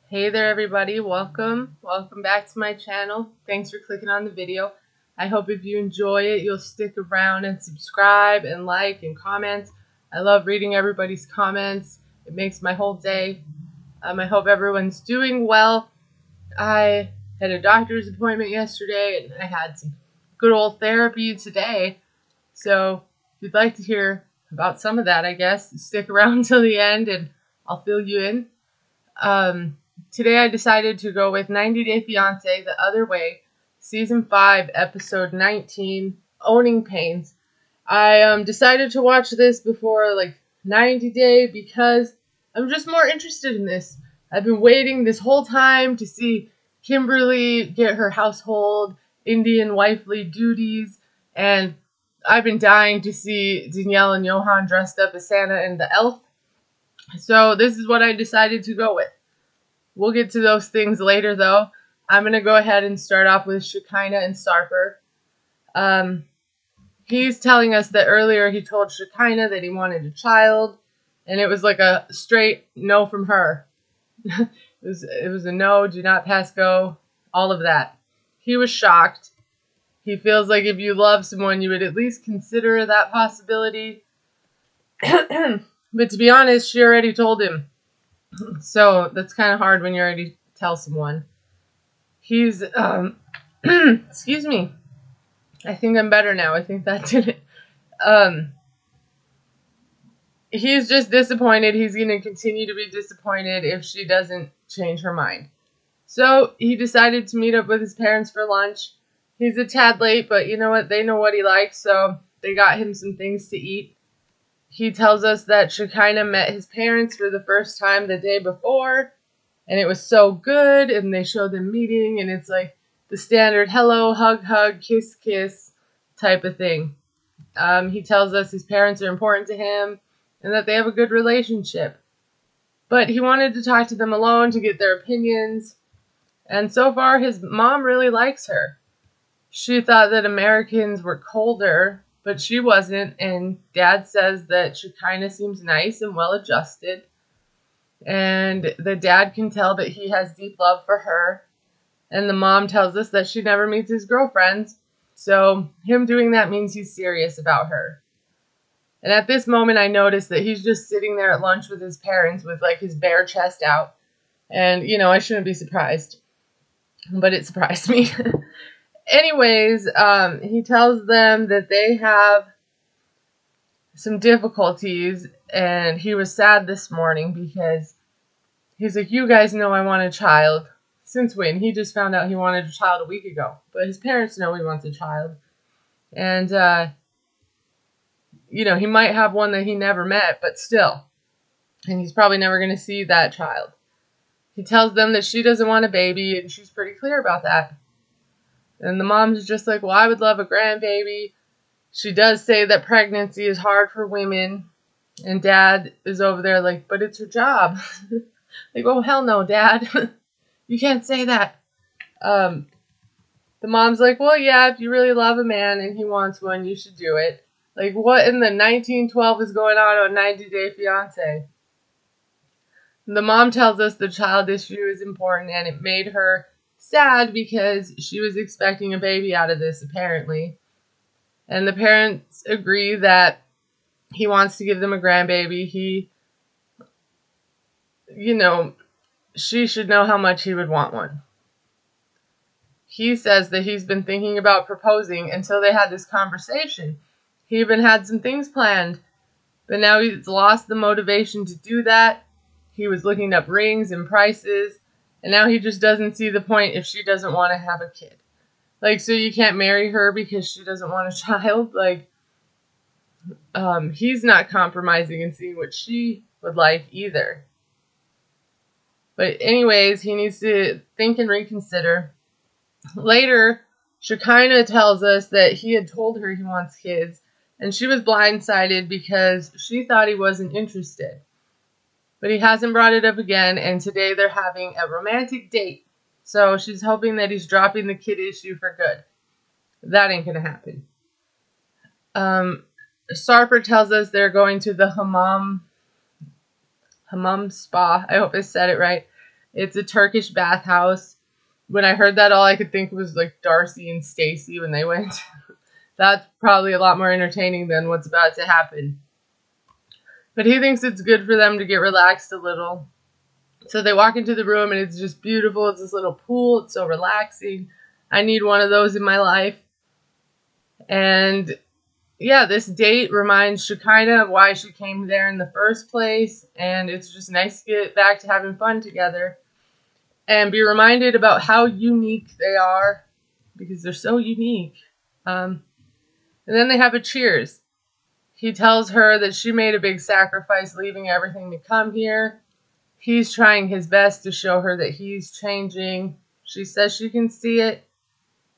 Hey there everybody, welcome back to my channel. Thanks for clicking on the video. I hope if you enjoy it you'll stick around and subscribe and like and comment. I love reading everybody's comments. It makes my whole day. I hope everyone's doing well. I had a doctor's appointment yesterday and I had some good old therapy today. So if you'd like to hear about some of that, I guess stick around till the end and I'll fill you in. Today I decided to go with 90 Day Fiancé the other way, Season 5, Episode 19, Owning Pains. I decided to watch this before 90 Day because I'm just more interested in this. I've been waiting this whole time to see Kimberly get her household Indian wifely duties, and I've been dying to see Danielle and Johan dressed up as Santa and the elf. So this is what I decided to go with. We'll get to those things later, though. I'm going to go ahead and start off with Shekinah and Sarper. He's telling us that earlier he told Shekinah that he wanted a child, and it was like a straight no from her. it was a no, do not pass go, all of that. He was shocked. He feels like if you love someone, you would at least consider that possibility. But to be honest, she already told him. So that's kind of hard when you already tell someone. He's, excuse me. I think I'm better now. I think that did it. He's just disappointed. He's going to continue to be disappointed if she doesn't change her mind. So he decided to meet up with his parents for lunch. He's a tad late, but you know what? They know what he likes, so they got him some things to eat. He tells us that Shekinah met his parents for the first time the day before, and it was so good, and they showed them meeting, and it's like the standard hello, hug, hug, kiss, kiss type of thing. He tells us his parents are important to him, and that they have a good relationship. But he wanted to talk to them alone to get their opinions, and so far his mom really likes her. She thought that Americans were colder, but she wasn't, and Dad says that Shekinah seems nice and well-adjusted, and the dad can tell that he has deep love for her, and the mom tells us that she never meets his girlfriends, so him doing that means he's serious about her. And at this moment, I noticed that he's just sitting there at lunch with his parents with, his bare chest out, and, I shouldn't be surprised, but it surprised me. Anyways, he tells them that they have some difficulties, and he was sad this morning because he's like, you guys know I want a child. Since when? He just found out he wanted a child a week ago, but his parents know he wants a child. And, he might have one that he never met, but still. And he's probably never going to see that child. He tells them that she doesn't want a baby, and she's pretty clear about that. And the mom's just like, well, I would love a grandbaby. She does say that pregnancy is hard for women. And Dad is over there like, but it's her job. Like, oh, hell no, Dad. You can't say that. The mom's like, well, yeah, if you really love a man and he wants one, you should do it. Like, what in the 1912 is going on 90 Day Fiancé? The mom tells us the child issue is important, and it made her sad because she was expecting a baby out of this, apparently. And the parents agree that he wants to give them a grandbaby. She should know how much he would want one. He says that he's been thinking about proposing until they had this conversation. He even had some things planned, but now he's lost the motivation to do that. He was looking up rings and prices, and now he just doesn't see the point if she doesn't want to have a kid. So you can't marry her because she doesn't want a child? He's not compromising and seeing what she would like either. But anyways, he needs to think and reconsider. Later, Shekinah tells us that he had told her he wants kids, and she was blindsided because she thought he wasn't interested. But he hasn't brought it up again, and today they're having a romantic date. So she's hoping that he's dropping the kid issue for good. That ain't gonna happen. Sarper tells us they're going to the hammam spa. I hope I said it right. It's a Turkish bathhouse. When I heard that, all I could think was like Darcy and Stacy when they went. That's probably a lot more entertaining than what's about to happen. But he thinks it's good for them to get relaxed a little. So they walk into the room and it's just beautiful. It's this little pool. It's so relaxing. I need one of those in my life. And yeah, this date reminds Shekinah of why she came there in the first place. And it's just nice to get back to having fun together and be reminded about how unique they are, because they're so unique. And then they have a cheers. He tells her that she made a big sacrifice leaving everything to come here. He's trying his best to show her that he's changing. She says she can see it.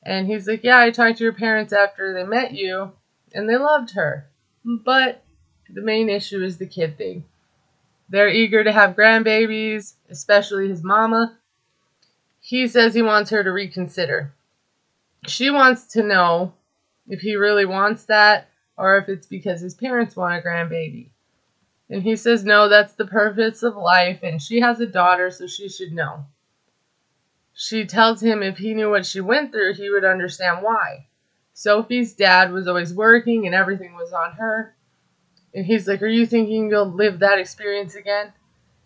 And he's like, yeah, I talked to your parents after they met you, and they loved her. But the main issue is the kid thing. They're eager to have grandbabies, especially his mama. He says he wants her to reconsider. She wants to know if he really wants that or if it's because his parents want a grandbaby. And he says, no, that's the purpose of life, and she has a daughter, so she should know. She tells him if he knew what she went through, he would understand why. Sophie's dad was always working and everything was on her. And he's like, are you thinking you'll live that experience again?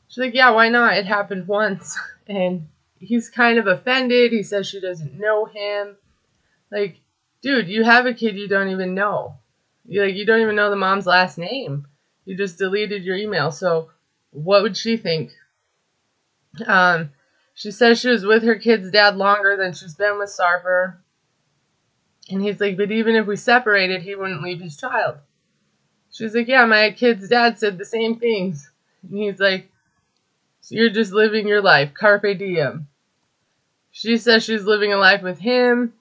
She's like, yeah, why not? It happened once. And he's kind of offended. He says she doesn't know him. Like, dude, you have a kid you don't even know. You don't even know the mom's last name. You just deleted your email. So what would she think? She says she was with her kid's dad longer than she's been with Sarper. And he's like, but even if we separated, he wouldn't leave his child. She's like, yeah, my kid's dad said the same things. And he's like, so you're just living your life. Carpe diem. She says she's living a life with him.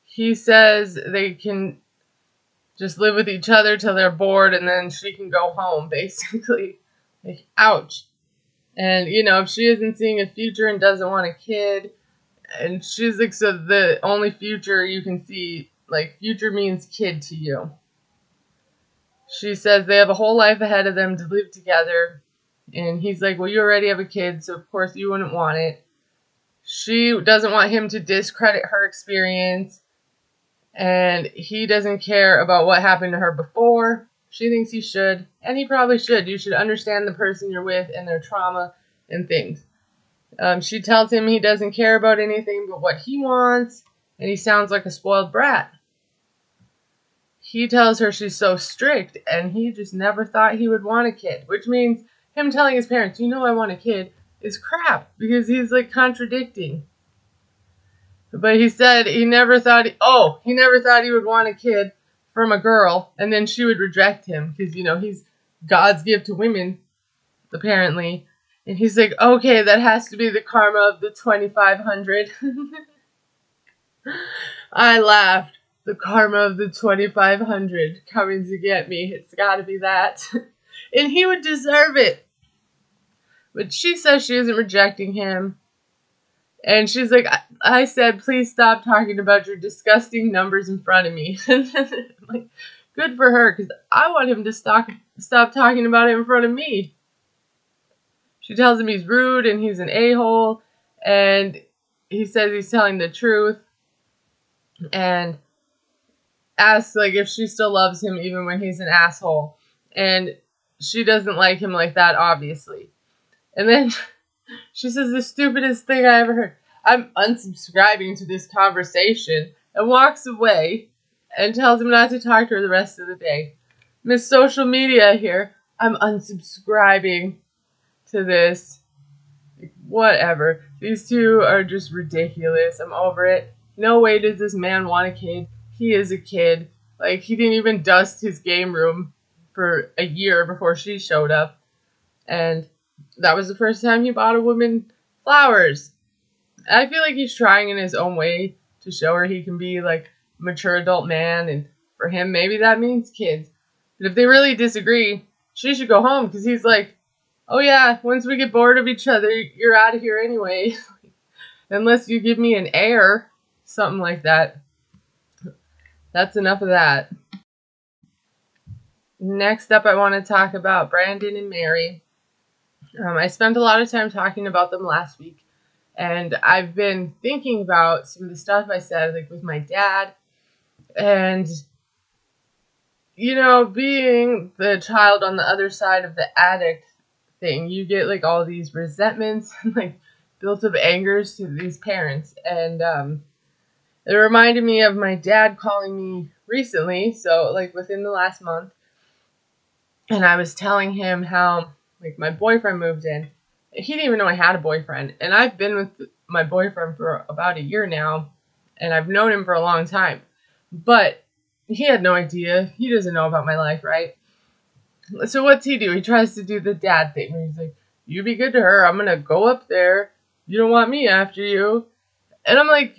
He says they can just live with each other till they're bored and then she can go home, basically. Like, ouch. And, if she isn't seeing a future and doesn't want a kid, and she's like, so the only future you can see, like, future means kid to you. She says they have a whole life ahead of them to live together. And he's like, well, you already have a kid, so of course you wouldn't want it. She doesn't want him to discredit her experience. And he doesn't care about what happened to her before. She thinks he should. And he probably should. You should understand the person you're with and their trauma and things. She tells him he doesn't care about anything but what he wants. And he sounds like a spoiled brat. He tells her she's so strict. And he just never thought he would want a kid. Which means him telling his parents, I want a kid, is crap. Because he's like contradicting. But he said he never thought he would want a kid from a girl, and then she would reject him because, he's God's gift to women, apparently. And he's like, okay, that has to be the karma of the 2,500. I laughed. The karma of the 2,500 coming to get me. It's got to be that. And he would deserve it. But she says she isn't rejecting him. And she's like, I said, please stop talking about your disgusting numbers in front of me. Like, good for her, because I want him to stop talking about it in front of me. She tells him he's rude and he's an a-hole. And he says he's telling the truth. And asks, if she still loves him even when he's an asshole. And she doesn't like him like that, obviously. And then she says the stupidest thing I ever heard. I'm unsubscribing to this conversation, and walks away and tells him not to talk to her the rest of the day. Miss Social Media here. I'm unsubscribing to this. Whatever. These two are just ridiculous. I'm over it. No way does this man want a kid. He is a kid. He didn't even dust his game room for a year before she showed up. And that was the first time he bought a woman flowers. I feel like he's trying in his own way to show her he can be a mature adult man, and for him maybe that means kids. But if they really disagree, she should go home, because he's like, oh yeah, once we get bored of each other, you're out of here anyway. Unless you give me an heir, something like that. That's enough of that. Next up, I want to talk about Brandon and Mary. I spent a lot of time talking about them last week, and I've been thinking about some of the stuff I said, like with my dad, and being the child on the other side of the addict thing, you get like all these resentments and like built up angers to these parents, and it reminded me of my dad calling me recently, so like within the last month, and I was telling him how like my boyfriend moved in. He didn't even know I had a boyfriend, and I've been with my boyfriend for about a year now, and I've known him for a long time, but he had no idea. He doesn't know about my life, right? So what's he do? He tries to do the dad thing where he's like, you be good to her, I'm gonna go up there, you don't want me after you. And I'm like,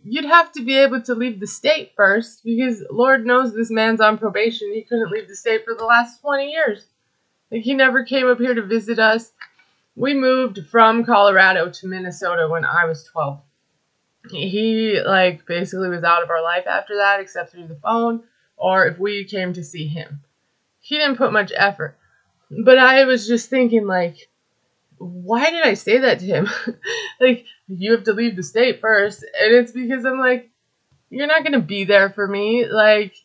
you'd have to be able to leave the state first, because Lord knows this man's on probation. He couldn't leave the state for the last 20 years. Like, he never came up here to visit us. We moved from Colorado to Minnesota when I was 12. He, like, basically was out of our life after that, except through the phone, or if we came to see him. He didn't put much effort. But I was just thinking, like, why did I say that to him? Like, you have to leave the state first. And it's because I'm like, you're not going to be there for me. Like,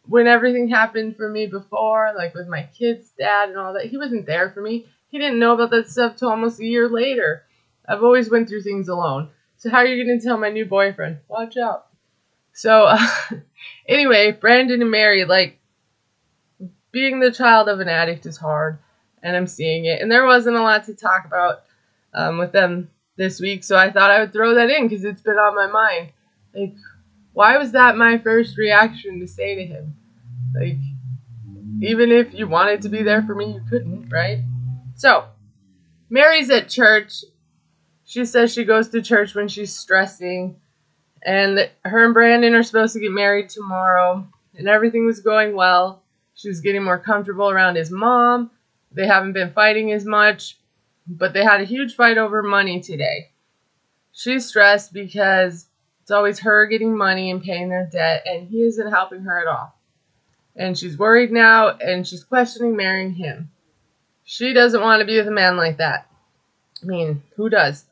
when everything happened for me before, like with my kid's dad and all that, he wasn't there for me. He didn't know about that stuff till almost a year later. I've always went through things alone. So how are you going to tell my new boyfriend? Watch out. So, anyway, Brandon and Mary, like, being the child of an addict is hard, and I'm seeing it. And there wasn't a lot to talk about with them this week, so I thought I would throw that in because it's been on my mind. Like, why was that my first reaction to say to him? Like, even if you wanted to be there for me, you couldn't, right? So, Mary's at church. She says she goes to church when she's stressing, and her and Brandon are supposed to get married tomorrow, and everything was going well. She's getting more comfortable around his mom. They haven't been fighting as much, but they had a huge fight over money today. She's stressed because it's always her getting money and paying their debt, and he isn't helping her at all. And she's worried now, and she's questioning marrying him. She doesn't want to be with a man like that. I mean, who does?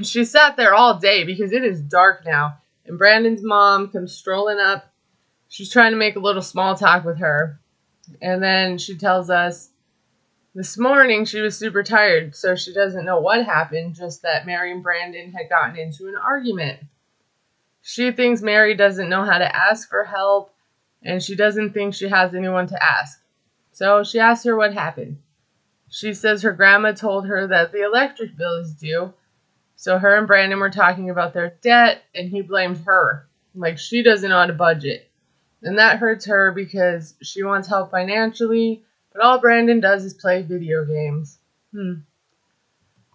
She sat there all day because it is dark now, and Brandon's mom comes strolling up. She's trying to make a little small talk with her. And then she tells us this morning she was super tired, so she doesn't know what happened, just that Mary and Brandon had gotten into an argument. She thinks Mary doesn't know how to ask for help, and she doesn't think she has anyone to ask. So she asks her what happened. She says her grandma told her that the electric bill is due, so her and Brandon were talking about their debt, and he blamed her. Like, she doesn't know how to budget. And that hurts her because she wants help financially, but all Brandon does is play video games.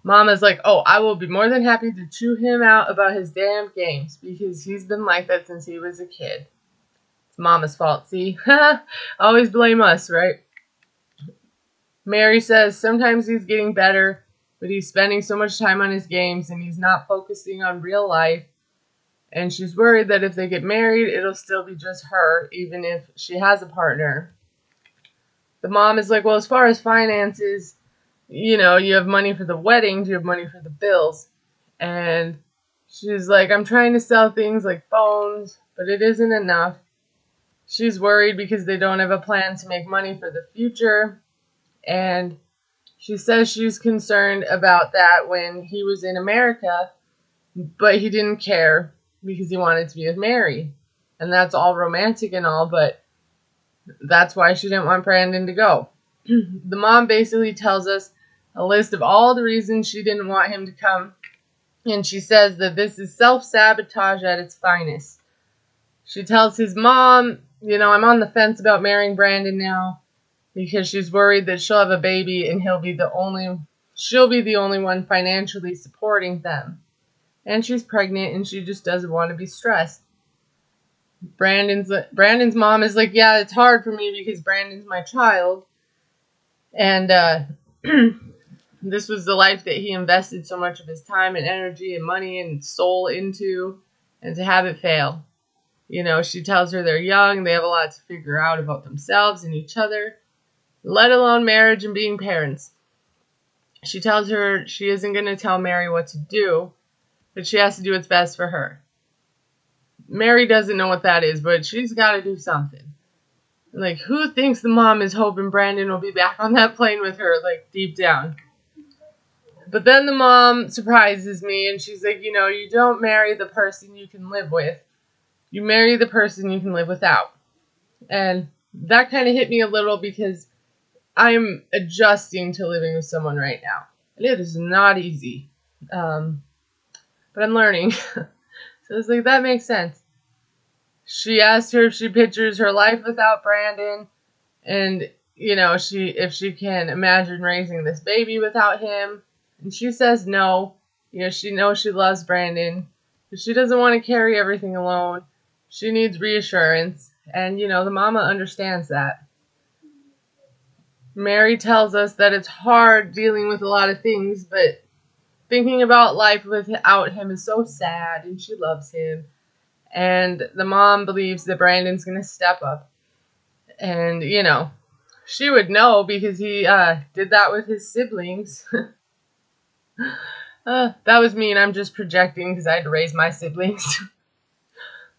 Mama's like, oh, I will be more than happy to chew him out about his damn games because he's been like that since he was a kid. It's Mama's fault, see? Always blame us, right? Mary says sometimes he's getting better, but he's spending so much time on his games and he's not focusing on real life. And she's worried that if they get married, it'll still be just her, even if she has a partner. The mom is like, well, as far as finances, you have money for the wedding. Do you have money for the bills? And she's like, I'm trying to sell things like phones, but it isn't enough. She's worried because they don't have a plan to make money for the future. And she says she's concerned about that when he was in America, but he didn't care because he wanted to be with Mary. And that's all romantic and all, but that's why she didn't want Brandon to go. The mom basically tells us a list of all the reasons she didn't want him to come. And she says that this is self-sabotage at its finest. She tells his mom, I'm on the fence about marrying Brandon now because she's worried that she'll have a baby and she'll be the only one financially supporting them. And she's pregnant, and she just doesn't want to be stressed. Brandon's mom is like, yeah, it's hard for me because Brandon's my child. And this was the life that he invested so much of his time and energy and money and soul into, and to have it fail. She tells her they're young, they have a lot to figure out about themselves and each other, let alone marriage and being parents. She tells her she isn't going to tell Mary what to do, but she has to do what's best for her. Mary doesn't know what that is, but she's got to do something. Like, who thinks the mom is hoping Brandon will be back on that plane with her, like, deep down? But then the mom surprises me, and she's like, you don't marry the person you can live with. You marry the person you can live without. And that kind of hit me a little because I'm adjusting to living with someone right now. And it is not easy. But I'm learning. So it's like, that makes sense. She asked her if she pictures her life without Brandon. And, if she can imagine raising this baby without him. And she says no. She knows she loves Brandon. But she doesn't want to carry everything alone. She needs reassurance. And, the mama understands that. Mary tells us that it's hard dealing with a lot of things, but thinking about life without him is so sad, and she loves him. And the mom believes that Brandon's going to step up. And, she would know because he did that with his siblings. That was mean. I'm just projecting because I had to raise my siblings.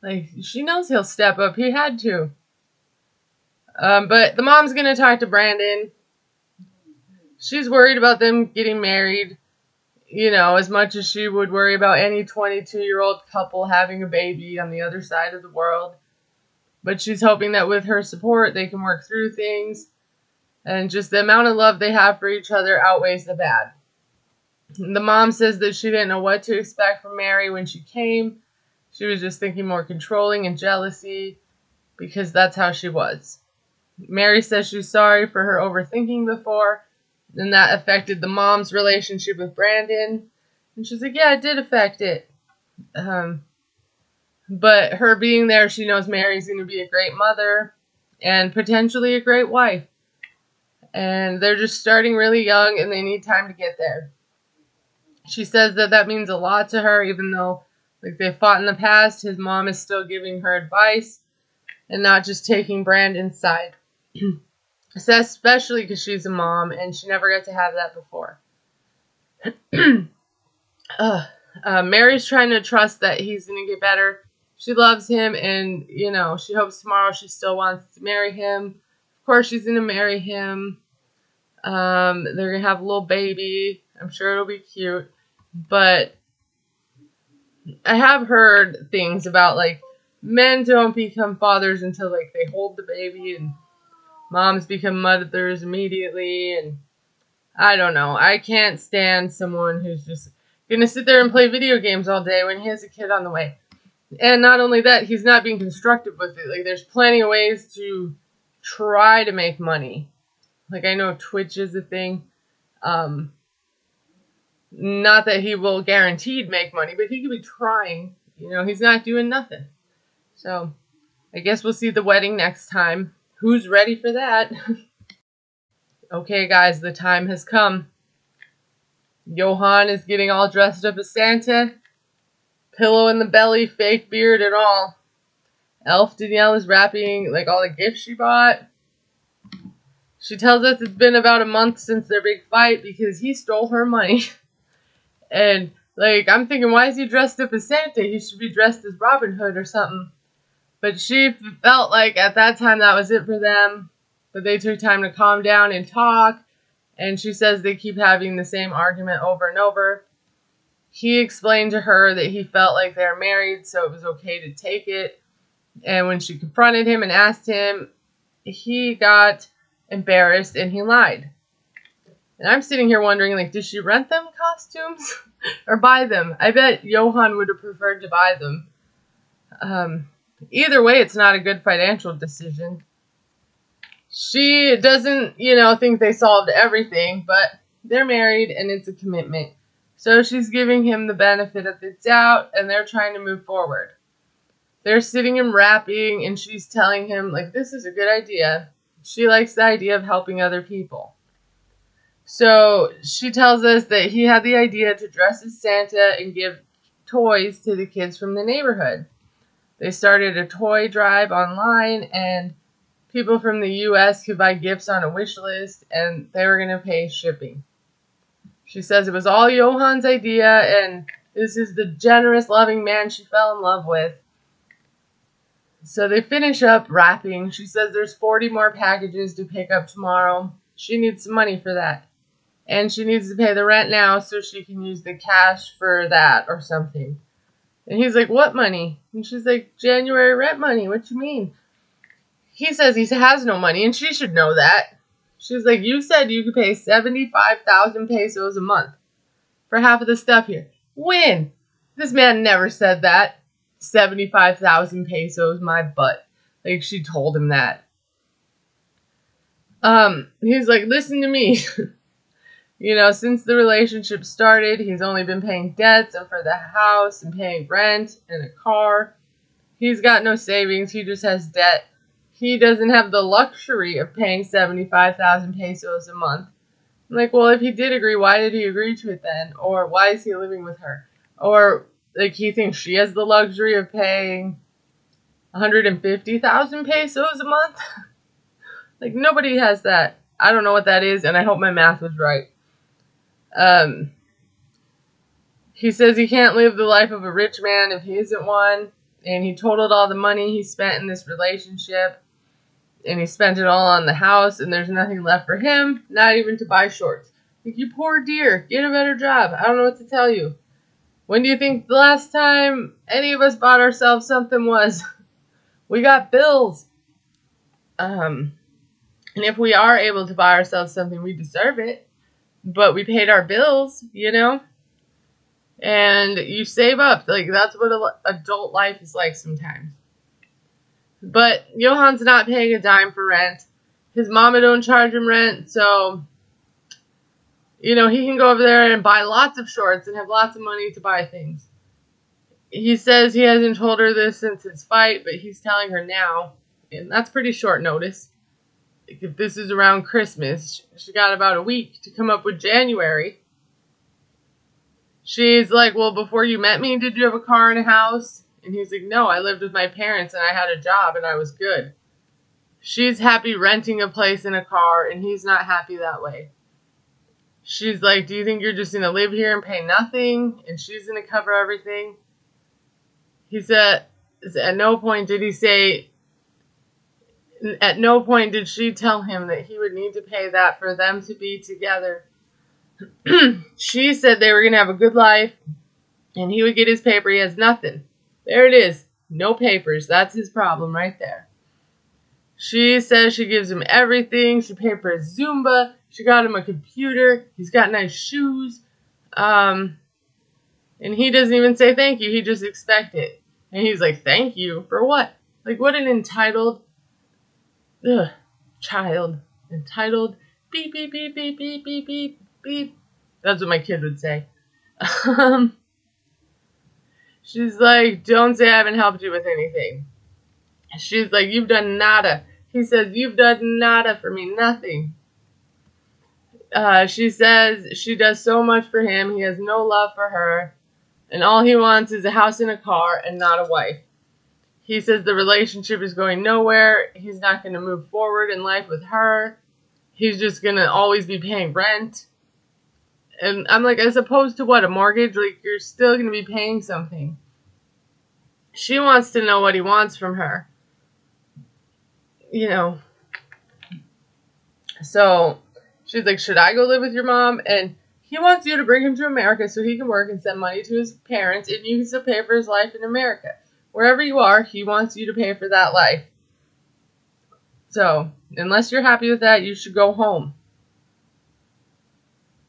Like, she knows he'll step up. He had to. But the mom's going to talk to Brandon. She's worried about them getting married, as much as she would worry about any 22-year-old couple having a baby on the other side of the world. But she's hoping that with her support, they can work through things. And just the amount of love they have for each other outweighs the bad. The mom says that she didn't know what to expect from Mary when she came. She was just thinking more controlling and jealousy because that's how she was. Mary says she's sorry for her overthinking before, and that affected the mom's relationship with Brandon. And she's like, yeah, it did affect it. But her being there, she knows Mary's going to be a great mother and potentially a great wife. And they're just starting really young, and they need time to get there. She says that means a lot to her, even though they fought in the past. His mom is still giving her advice and not just taking Brandon's side. So especially because she's a mom and she never got to have that before. Mary's trying to trust that he's going to get better. She loves him and, she hopes tomorrow she still wants to marry him. Of course, she's going to marry him. They're going to have a little baby. I'm sure it'll be cute. But I have heard things about, men don't become fathers until, they hold the baby, and moms become mothers immediately, and I don't know. I can't stand someone who's just going to sit there and play video games all day when he has a kid on the way. And not only that, he's not being constructive with it. There's plenty of ways to try to make money. I know Twitch is a thing. Not that he will guaranteed make money, but he could be trying. He's not doing nothing. So, I guess we'll see the wedding next time. Who's ready for that? Okay, guys, the time has come. Johann is getting all dressed up as Santa. Pillow in the belly, fake beard and all. Elf Danielle is wrapping, all the gifts she bought. She tells us it's been about a month since their big fight because he stole her money. And, I'm thinking, why is he dressed up as Santa? He should be dressed as Robin Hood or something. But she felt like at that time that was it for them. But they took time to calm down and talk. And she says they keep having the same argument over and over. He explained to her that he felt like they were married, so it was okay to take it. And when she confronted him and asked him, he got embarrassed and he lied. And I'm sitting here wondering, did she rent them costumes or buy them? I bet Johann would have preferred to buy them. Either way, it's not a good financial decision. She doesn't, think they solved everything, but they're married and it's a commitment. So she's giving him the benefit of the doubt and they're trying to move forward. They're sitting and rapping and she's telling him, this is a good idea. She likes the idea of helping other people. So she tells us that he had the idea to dress as Santa and give toys to the kids from the neighborhood. They started a toy drive online and people from the U.S. could buy gifts on a wish list and they were going to pay shipping. She says it was all Johan's idea, and this is the generous, loving man she fell in love with. So they finish up wrapping. She says there's 40 more packages to pick up tomorrow. She needs some money for that. And she needs to pay the rent now so she can use the cash for that or something. And he's like, what money? And she's like, January rent money. What you mean? He says he has no money, and she should know that. She's like, you said you could pay 75,000 pesos a month for half of the stuff here. When? This man never said that. 75,000 pesos, my butt. Like, she told him that. He's like, listen to me. You know, since the relationship started, he's only been paying debts and for the house and paying rent and a car. He's got no savings. He just has debt. He doesn't have the luxury of paying 75,000 pesos a month. I'm like, well, if he did agree, why did he agree to it then? Or why is he living with her? Or, like, he thinks she has the luxury of paying 150,000 pesos a month? Like, nobody has that. I don't know what that is, and I hope my math was right. He says he can't live the life of a rich man if he isn't one, and he totaled all the money he spent in this relationship, and he spent it all on the house, and there's nothing left for him, not even to buy shorts. Like, you poor dear, get a better job. I don't know what to tell you. When do you think the last time any of us bought ourselves something was? We got bills. And if we are able to buy ourselves something, we deserve it. But we paid our bills, you know? And you save up. Like, that's what adult life is like sometimes. But Johan's not paying a dime for rent. His mama don't charge him rent, so, you know, he can go over there and buy lots of shorts and have lots of money to buy things. He says he hasn't told her this since his fight, but he's telling her now. And that's pretty short notice. If this is around Christmas, she got about a week to come up with January. She's like, well, before you met me, did you have a car and a house? And he's like, no, I lived with my parents and I had a job and I was good. She's happy renting a place and a car, and he's not happy that way. She's like, do you think you're just going to live here and pay nothing? And she's going to cover everything? He said, at no point did she tell him that he would need to pay that for them to be together. She said they were going to have a good life, and he would get his paper. He has nothing. There it is. No papers. That's his problem right there. She says she gives him everything. She paid for his Zumba. She got him a computer. He's got nice shoes. And he doesn't even say thank you. He just expects it. And he's like, thank you? For what? Like, what an entitled child. Entitled. Beep, beep, beep, beep, beep, beep, beep, beep. That's what my kid would say. She's like, don't say I haven't helped you with anything. She's like, you've done nada. He says, you've done nada for me. Nothing. She says she does so much for him. He has no love for her. And all he wants is a house and a car and not a wife. He says the relationship is going nowhere. He's not going to move forward in life with her. He's just going to always be paying rent. And I'm like, as opposed to what, a mortgage? Like, you're still going to be paying something. She wants to know what he wants from her. You know. So, she's like, should I go live with your mom? And he wants you to bring him to America so he can work and send money to his parents, and you can still pay for his life in America. Wherever you are, he wants you to pay for that life. So, unless you're happy with that, you should go home.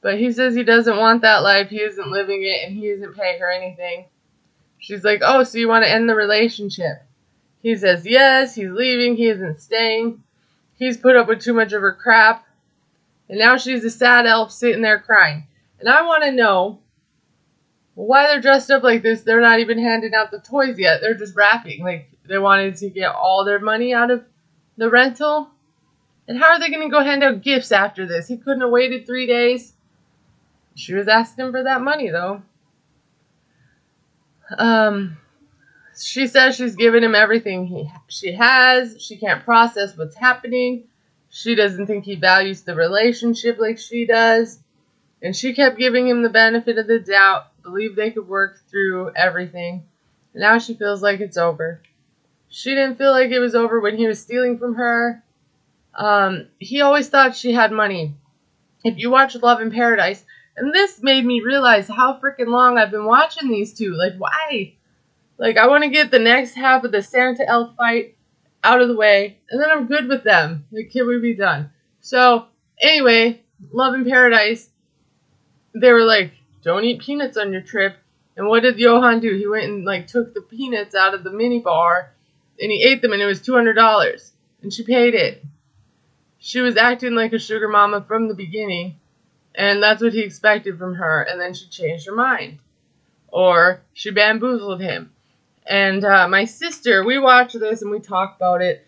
But he says he doesn't want that life. He isn't living it, and he isn't paying her anything. She's like, oh, so you want to end the relationship? He says yes, he's leaving, he isn't staying. He's put up with too much of her crap. And now she's a sad elf sitting there crying. And I want to know why they're dressed up like this. They're not even handing out the toys yet. They're just wrapping. Like, they wanted to get all their money out of the rental. And how are they going to go hand out gifts after this? He couldn't have waited 3 days. She was asking for that money, though. She says she's given him everything she has. She can't process what's happening. She doesn't think he values the relationship like she does. And she kept giving him the benefit of the doubt, believed they could work through everything. And now she feels like it's over. She didn't feel like it was over when he was stealing from her. He always thought she had money. If you watch Love in Paradise, and this made me realize how freaking long I've been watching these two. Like, why? Like, I want to get the next half of the Santa elf fight out of the way, and then I'm good with them. Like, can we be done? So, anyway, Love in Paradise, they were like, don't eat peanuts on your trip. And what did Johan do? He went and, like, took the peanuts out of the mini bar, and he ate them, and it was $200. And she paid it. She was acting like a sugar mama from the beginning, and that's what he expected from her, and then she changed her mind. Or she bamboozled him. And my sister, we watched this and we talked about it,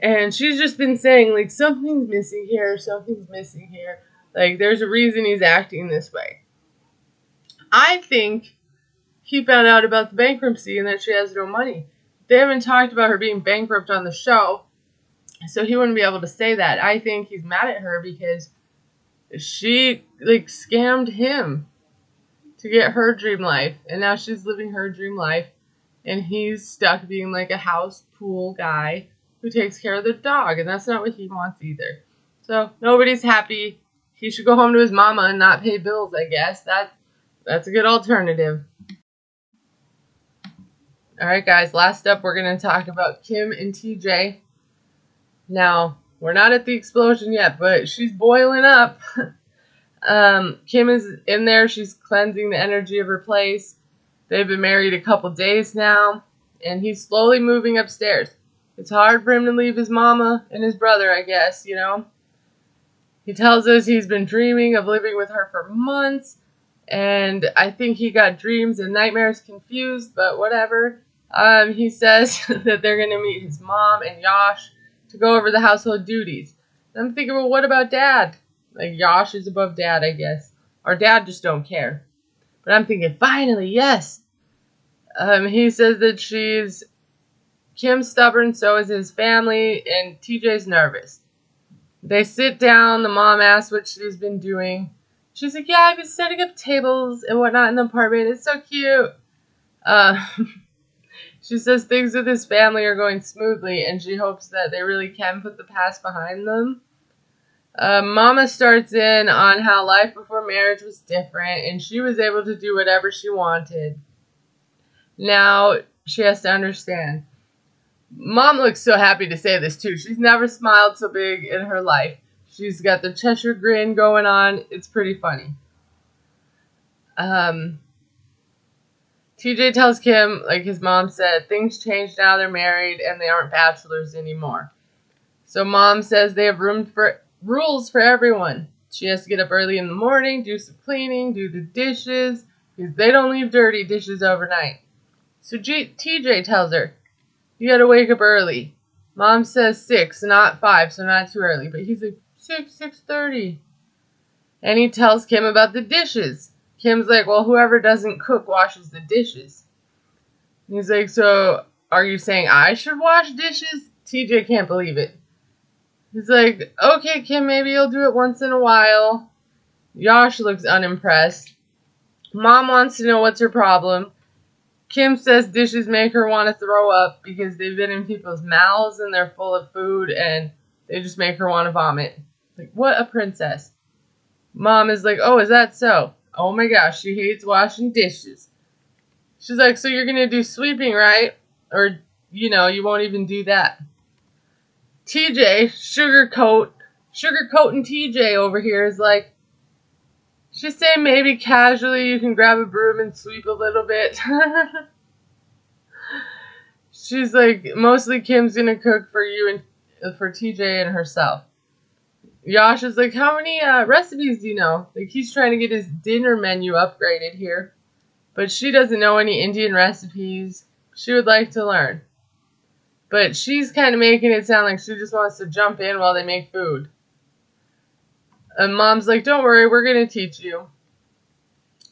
and she's just been saying, like, something's missing here, something's missing here. Like, there's a reason he's acting this way. I think he found out about the bankruptcy and that she has no money. They haven't talked about her being bankrupt on the show, so he wouldn't be able to say that. I think he's mad at her because she, like, scammed him to get her dream life, and now she's living her dream life, and he's stuck being like a house pool guy who takes care of the dog, and that's not what he wants either. So nobody's happy. He should go home to his mama and not pay bills, I guess. That's a good alternative. Alright guys, last up we're going to talk about Kim and TJ. Now, we're not at the explosion yet, but she's boiling up. Kim is in there. She's cleansing the energy of her place. They've been married a couple days now, and he's slowly moving upstairs. It's hard for him to leave his mama and his brother, I guess, you know. He tells us he's been dreaming of living with her for months, and I think he got dreams and nightmares confused, but whatever. He says that they're going to meet his mom and Yash to go over the household duties. And I'm thinking, well, what about Dad? Like, Yash is above Dad, I guess. Or Dad just don't care. But I'm thinking, finally, yes. He says that Kim's stubborn, so is his family, and TJ's nervous. They sit down, the mom asks what she's been doing. She's like, yeah, I've been setting up tables and whatnot in the apartment. It's so cute. She says things with his family are going smoothly, and she hopes that they really can put the past behind them. Mama starts in on how life before marriage was different, and she was able to do whatever she wanted. Now, she has to understand. Mom looks so happy to say this, too. She's never smiled so big in her life. She's got the Cheshire grin going on. It's pretty funny. TJ tells Kim, like his mom said, things changed now, they're married, and they aren't bachelors anymore. So Mom says they have rules for everyone. She has to get up early in the morning, do some cleaning, do the dishes, because they don't leave dirty dishes overnight. So TJ tells her, you gotta wake up early. Mom says 6, not 5, so not too early. But he's like, 6:30. And he tells Kim about the dishes. Kim's like, well, whoever doesn't cook washes the dishes. And he's like, so are you saying I should wash dishes? TJ can't believe it. He's like, okay, Kim, maybe you'll do it once in a while. Yash looks unimpressed. Mom wants to know what's her problem. Kim says dishes make her want to throw up because they've been in people's mouths and they're full of food and they just make her want to vomit. Like, what a princess. Mom is like, oh, is that so? Oh my gosh, she hates washing dishes. She's like, so you're going to do sweeping, right? Or, you won't even do that. TJ, sugarcoating TJ over here is like, she's saying maybe casually you can grab a broom and sweep a little bit. She's like, mostly Kim's going to cook for you and for TJ and herself. Yash is like, how many recipes do you know? Like, he's trying to get his dinner menu upgraded here. But she doesn't know any Indian recipes. She would like to learn. But she's kind of making it sound like she just wants to jump in while they make food. And Mom's like, don't worry, we're going to teach you.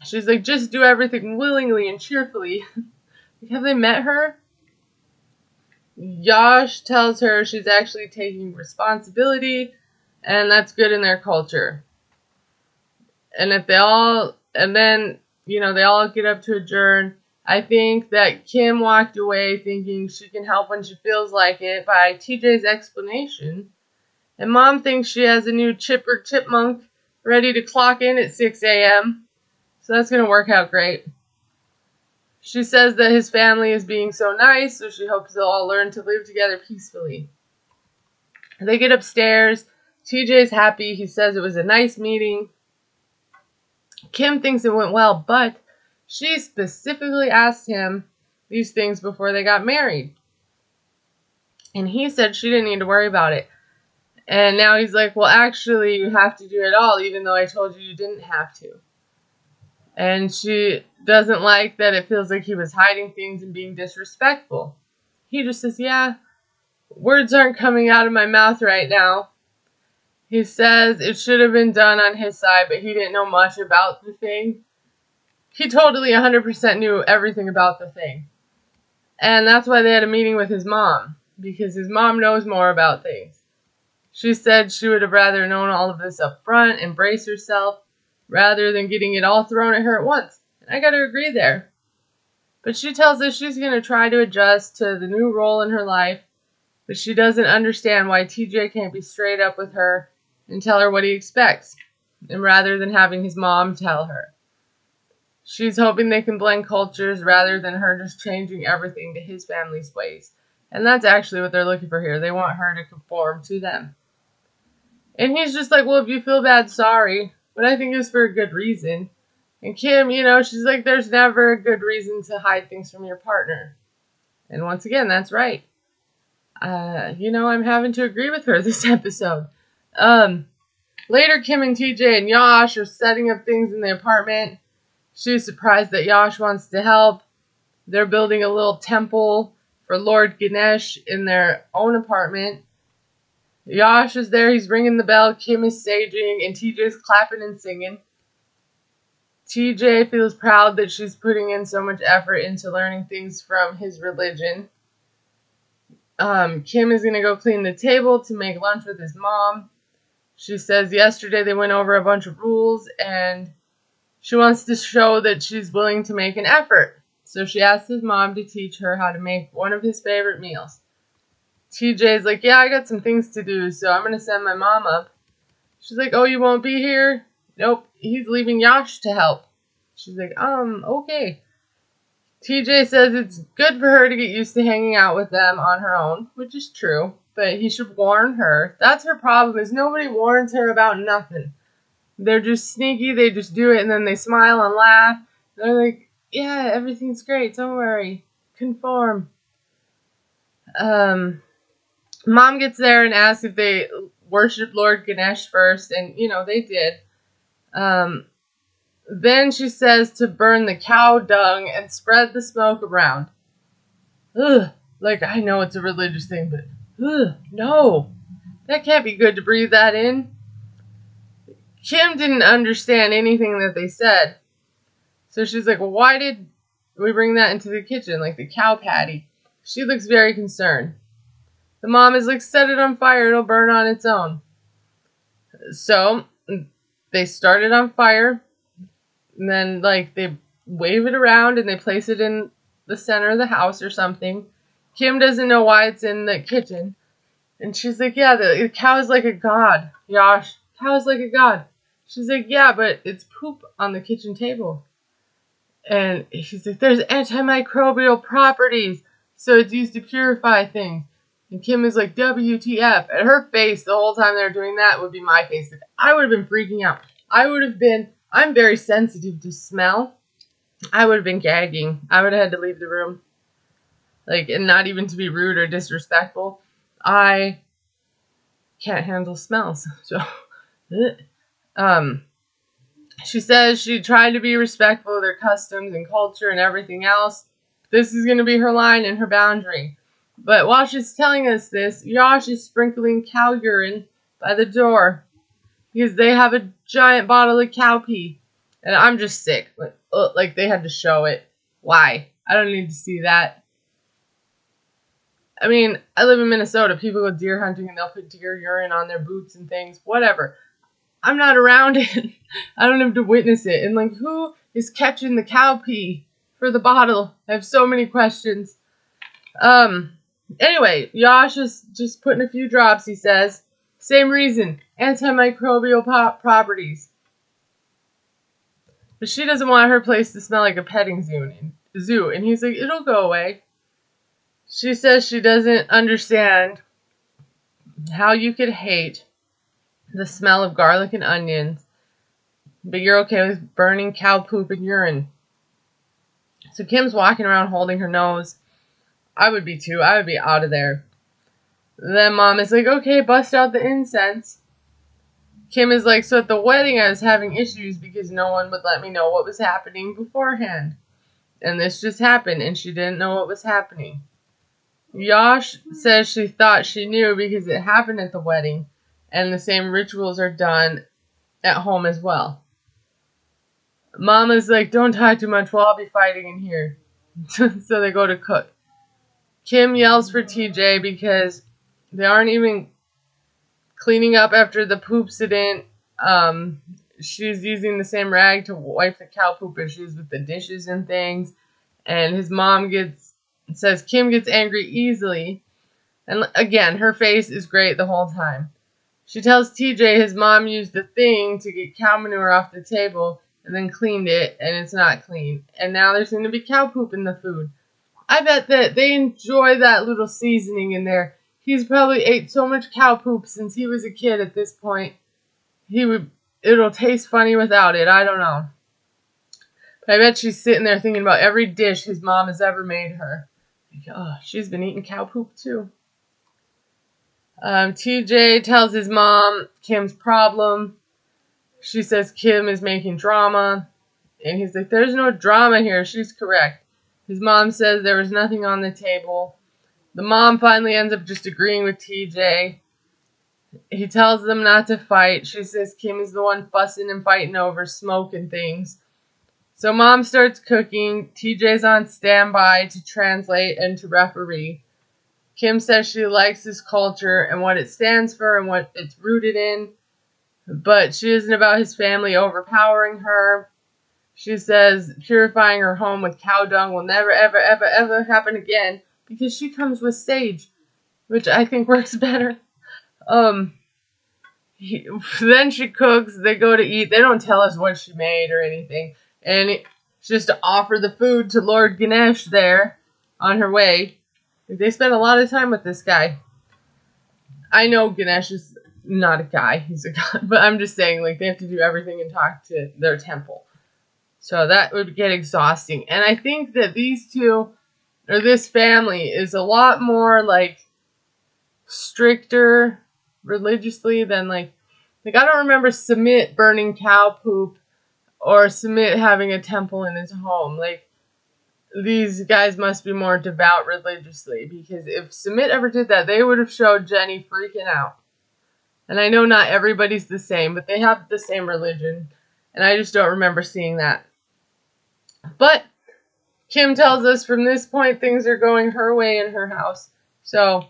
She's like, just do everything willingly and cheerfully. Have they met her? Yash tells her she's actually taking responsibility, and that's good in their culture. And if they all, and then, they all get up to adjourn. I think that Kim walked away thinking she can help when she feels like it by TJ's explanation. And Mom thinks she has a new chipper chipmunk ready to clock in at 6 a.m. So that's going to work out great. She says that his family is being so nice, so she hopes they'll all learn to live together peacefully. They get upstairs. TJ's happy. He says it was a nice meeting. Kim thinks it went well, but she specifically asked him these things before they got married. And he said she didn't need to worry about it. And now he's like, well, actually, you have to do it all, even though I told you didn't have to. And she doesn't like that it feels like he was hiding things and being disrespectful. He just says, yeah, words aren't coming out of my mouth right now. He says it should have been done on his side, but he didn't know much about the thing. He totally 100% knew everything about the thing. And that's why they had a meeting with his mom, because his mom knows more about things. She said she would have rather known all of this up front and brace herself rather than getting it all thrown at her at once. And I gotta agree there. But she tells us she's gonna try to adjust to the new role in her life, but she doesn't understand why TJ can't be straight up with her and tell her what he expects, and rather than having his mom tell her. She's hoping they can blend cultures rather than her just changing everything to his family's ways. And that's actually what they're looking for here. They want her to conform to them. And he's just like, well, if you feel bad, sorry. But I think it's for a good reason. And Kim, she's like, there's never a good reason to hide things from your partner. And once again, that's right. I'm having to agree with her this episode. Later, Kim and TJ and Yash are setting up things in the apartment. She's surprised that Yash wants to help. They're building a little temple for Lord Ganesh in their own apartment. Yash is there, he's ringing the bell, Kim is saging, and TJ's clapping and singing. TJ feels proud that she's putting in so much effort into learning things from his religion. Kim is going to go clean the table to make lunch with his mom. She says yesterday they went over a bunch of rules, and she wants to show that she's willing to make an effort. So she asks his mom to teach her how to make one of his favorite meals. TJ's like, yeah, I got some things to do, so I'm going to send my mom up. She's like, oh, you won't be here? Nope, he's leaving Yash to help. She's like, okay. TJ says it's good for her to get used to hanging out with them on her own, which is true, but he should warn her. That's her problem, is nobody warns her about nothing. They're just sneaky, they just do it, and then they smile and laugh. They're like, yeah, everything's great, don't worry. Conform. Mom gets there and asks if they worship Lord Ganesh first, and, they did. Then she says to burn the cow dung and spread the smoke around. Ugh, I know it's a religious thing, but no. That can't be good to breathe that in. Kim didn't understand anything that they said. So she's like, well, why did we bring that into the kitchen, the cow patty? She looks very concerned. The mom is like, set it on fire, it'll burn on its own. So they start it on fire, and then they wave it around and they place it in the center of the house or something. Kim doesn't know why it's in the kitchen. And she's like, yeah, the cow is like a god. Yash, cow is like a god. She's like, yeah, but it's poop on the kitchen table. And she's like, there's antimicrobial properties, so it's used to purify things. And Kim is like, WTF. And her face the whole time they're doing that would be my face. I would have been freaking out. I'm very sensitive to smell. I would have been gagging. I would have had to leave the room. And not even to be rude or disrespectful. I can't handle smells. So, she says she tried to be respectful of their customs and culture and everything else. This is going to be her line and her boundary. But while she's telling us this, Yash is sprinkling cow urine by the door because they have a giant bottle of cow pee. And I'm just sick. They had to show it. Why? I don't need to see that. I mean, I live in Minnesota. People go deer hunting and they'll put deer urine on their boots and things. Whatever. I'm not around it. I don't have to witness it. And like, who is catching the cow pee for the bottle? I have so many questions. Anyway, Yash is just putting a few drops, he says. Same reason, antimicrobial properties. But she doesn't want her place to smell like a petting zoo. And he's like, it'll go away. She says she doesn't understand how you could hate the smell of garlic and onions, but you're okay with burning cow poop and urine. So Kim's walking around holding her nose. I would be too. I would be out of there. Then Mom is like, okay, bust out the incense. Kim is like, so at the wedding I was having issues because no one would let me know what was happening beforehand. And this just happened, and she didn't know what was happening. Yash says she thought she knew because it happened at the wedding, and the same rituals are done at home as well. Mama's like, don't talk too much, we'll all be fighting in here. So they go to cook. Kim yells for TJ because they aren't even cleaning up after the poopsident. She's using the same rag to wipe the cow poop issues with the dishes and things. And his mom says Kim gets angry easily. And again, her face is great the whole time. She tells TJ his mom used the thing to get cow manure off the table and then cleaned it, and it's not clean. And now there's going to be cow poop in the food. I bet that they enjoy that little seasoning in there. He's probably ate so much cow poop since he was a kid at this point. It'll taste funny without it. I don't know. But I bet she's sitting there thinking about every dish his mom has ever made her. Like, oh, she's been eating cow poop too. TJ tells his mom Kim's problem. She says Kim is making drama. And he's like, there's no drama here. She's correct. His mom says there was nothing on the table. The mom finally ends up just agreeing with TJ. He tells them not to fight. She says Kim is the one fussing and fighting over smoke and things. So Mom starts cooking. TJ's on standby to translate and to referee. Kim says she likes this culture and what it stands for and what it's rooted in, but she isn't about his family overpowering her. She says purifying her home with cow dung will never, ever, ever, ever happen again because she comes with sage, which I think works better. Then she cooks. They go to eat. They don't tell us what she made or anything. And it's just to offer the food to Lord Ganesh there on her way. They spend a lot of time with this guy. I know Ganesh is not a guy. He's a god. But I'm just saying, like, they have to do everything and talk to their temple. So that would get exhausting. And I think that these two, or this family, is a lot more, like, stricter religiously than, like I don't remember Sumit burning cow poop or Sumit having a temple in his home. Like, these guys must be more devout religiously, because if Sumit ever did that, they would have showed Jenny freaking out. And I know not everybody's the same, but they have the same religion, and I just don't remember seeing that. But Kim tells us from this point things are going her way in her house. So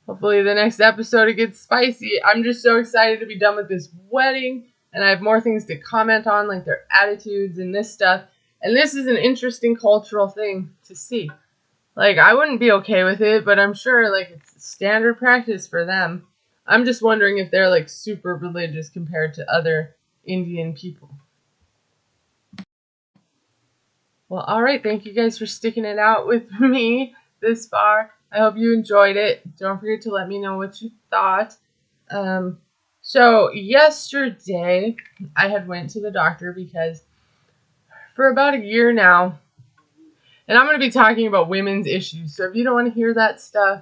hopefully the next episode it gets spicy. I'm just so excited to be done with this wedding, and I have more things to comment on, like their attitudes and this stuff. And this is an interesting cultural thing to see. Like, I wouldn't be okay with it, but I'm sure, like, it's standard practice for them. I'm just wondering if they're, like, super religious compared to other Indian people. Well, alright, thank you guys for sticking it out with me this far. I hope you enjoyed it. Don't forget to let me know what you thought. So, yesterday, I had went to the doctor because for about a year now, and I'm going to be talking about women's issues, so if you don't want to hear that stuff,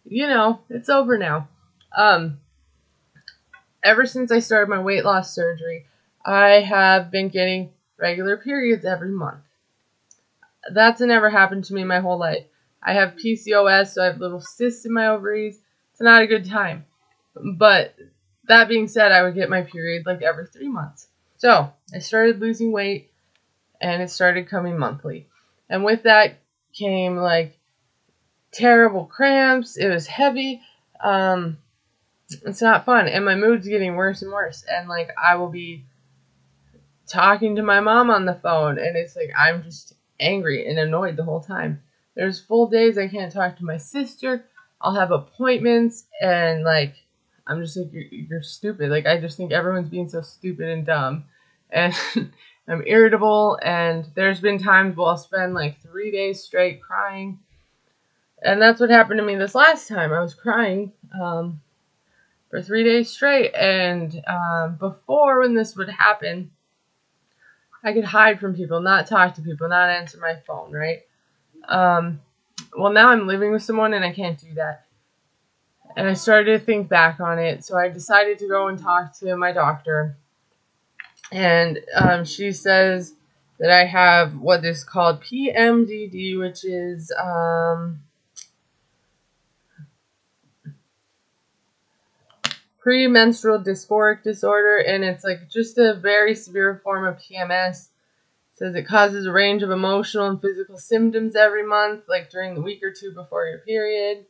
you know, it's over now. Ever since I started my weight loss surgery, I have been getting regular periods every month. That's never happened to me my whole life. I have PCOS, so I have little cysts in my ovaries. It's not a good time. But that being said, I would get my period like every 3 months. So I started losing weight, and it started coming monthly. And with that came, like, terrible cramps. It was heavy. It's not fun, and my mood's getting worse and worse. And like I will be talking to my mom on the phone, and it's like I'm just angry and annoyed the whole time. There's full days I can't talk to my sister. I'll have appointments, and like I'm just like you're stupid. Like I just think everyone's being so stupid and dumb, and I'm irritable. And there's been times where I'll spend like 3 days straight crying, and that's what happened to me this last time. I was crying for 3 days straight, and before when this would happen, I could hide from people, not talk to people, not answer my phone, right? Well, now I'm living with someone and I can't do that. And I started to think back on it, so I decided to go and talk to my doctor. And she says that I have what is called PMDD, which is premenstrual dysphoric disorder, and it's like just a very severe form of PMS. It says it causes a range of emotional and physical symptoms every month, like during the week or two before your period.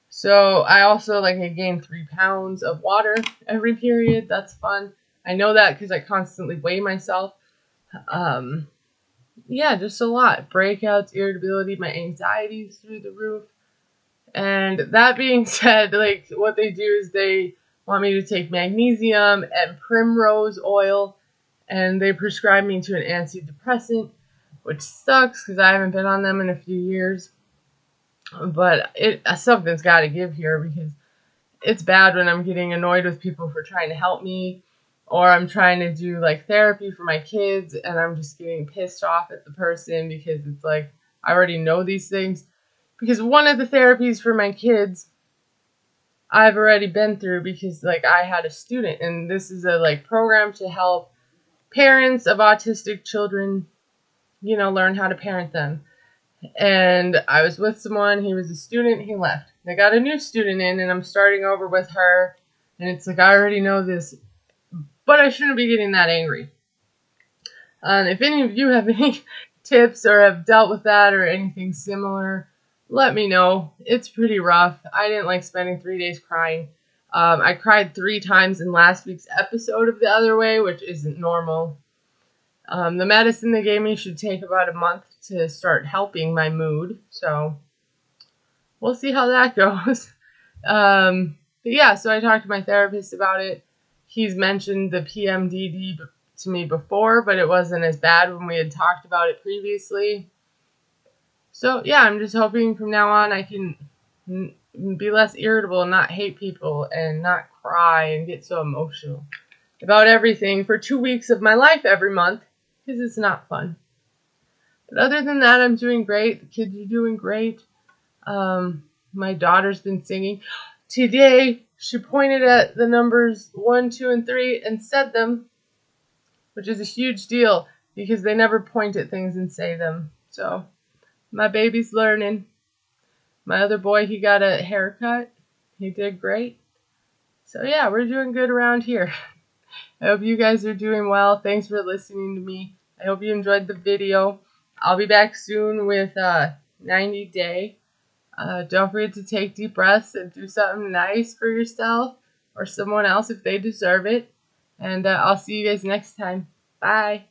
So I also I gain 3 pounds of water every period. That's fun. I know that because I constantly weigh myself. Yeah, just a lot. Breakouts, irritability, my anxiety is through the roof. And that being said, like what they do is they want me to take magnesium and primrose oil, and they prescribe me to an antidepressant, which sucks because I haven't been on them in a few years. But something's got to give here, because it's bad when I'm getting annoyed with people for trying to help me, or I'm trying to do like therapy for my kids and I'm just getting pissed off at the person because it's like I already know these things. Because one of the therapies for my kids I've already been through, because like I had a student, and this is a program to help parents of autistic children, learn how to parent them. And I was with someone, he was a student, he left. I got a new student in, and I'm starting over with her, and it's like I already know this, but I shouldn't be getting that angry. If any of you have any tips or have dealt with that or anything similar, let me know. It's pretty rough. I didn't like spending 3 days crying. I cried 3 times in last week's episode of The Other Way, which isn't normal. The medicine they gave me should take about a month to start helping my mood, so we'll see how that goes. But yeah, so I talked to my therapist about it. He's mentioned the PMDD to me before, but it wasn't as bad when we had talked about it previously. So yeah, I'm just hoping from now on I can be less irritable and not hate people and not cry and get so emotional about everything for 2 weeks of my life every month, because it's not fun. But other than that, I'm doing great. The kids are doing great. My daughter's been singing. Today, she pointed at the numbers 1, 2, and 3 and said them, which is a huge deal because they never point at things and say them. So my baby's learning. My other boy, he got a haircut. He did great. So yeah, we're doing good around here. I hope you guys are doing well. Thanks for listening to me. I hope you enjoyed the video. I'll be back soon with 90 Day. Don't forget to take deep breaths and do something nice for yourself or someone else if they deserve it. And I'll see you guys next time. Bye.